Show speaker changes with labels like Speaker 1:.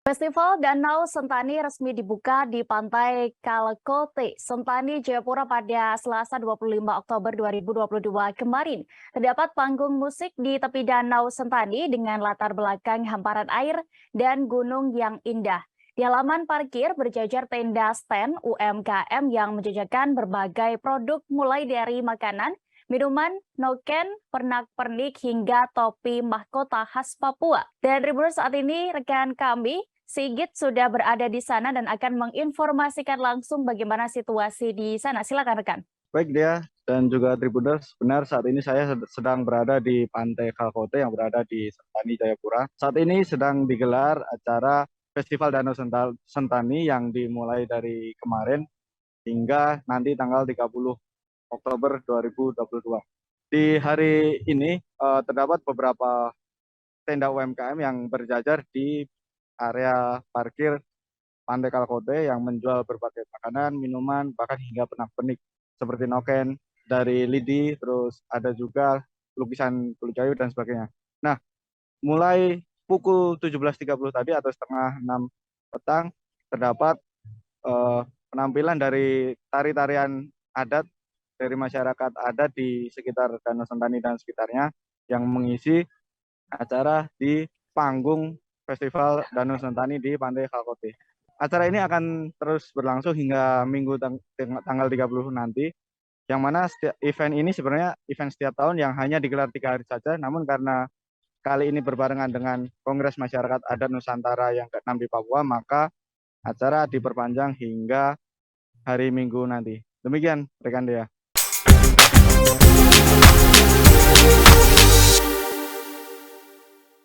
Speaker 1: Festival Danau Sentani resmi dibuka di Pantai Kalakote, Sentani, Jayapura pada Selasa 25 Oktober 2022 kemarin. Terdapat panggung musik di tepi Danau Sentani dengan latar belakang hamparan air dan gunung yang indah. Di halaman parkir berjajar tenda stand UMKM yang menjajakan berbagai produk mulai dari makanan, minuman, noken, pernak-pernik hingga topi mahkota khas Papua. Dan Tribuners, saat ini rekan kami Sigit sudah berada di sana dan akan menginformasikan langsung bagaimana situasi di sana. Silakan rekan.
Speaker 2: Baik dia dan juga Tribuners, benar saat ini saya sedang berada di Pantai Kalkote yang berada di Sentani, Jayapura. Saat ini sedang digelar acara Festival Danau Sentani yang dimulai dari kemarin hingga nanti tanggal 30 Oktober 2022. Di hari ini terdapat beberapa tenda UMKM yang berjajar di area parkir Pantai Kalkote yang menjual berbagai makanan, minuman, bahkan hingga pernak-pernik seperti noken dari lidi, terus ada juga lukisan kulit kayu dan sebagainya. Nah, mulai pukul 17.30 tadi atau setengah 6 petang terdapat penampilan dari tari-tarian adat dari masyarakat adat di sekitar Danau Sentani dan sekitarnya yang mengisi acara di panggung Festival Danau Sentani di Pantai Kalkote. Acara ini akan terus berlangsung hingga Minggu tanggal 30 nanti, yang mana event ini sebenarnya event setiap tahun yang hanya digelar 3 hari saja, namun karena kali ini berbarengan dengan Kongres Masyarakat Adat Nusantara yang ke-6 di Papua, maka acara diperpanjang hingga hari Minggu nanti. Demikian rekan Dea.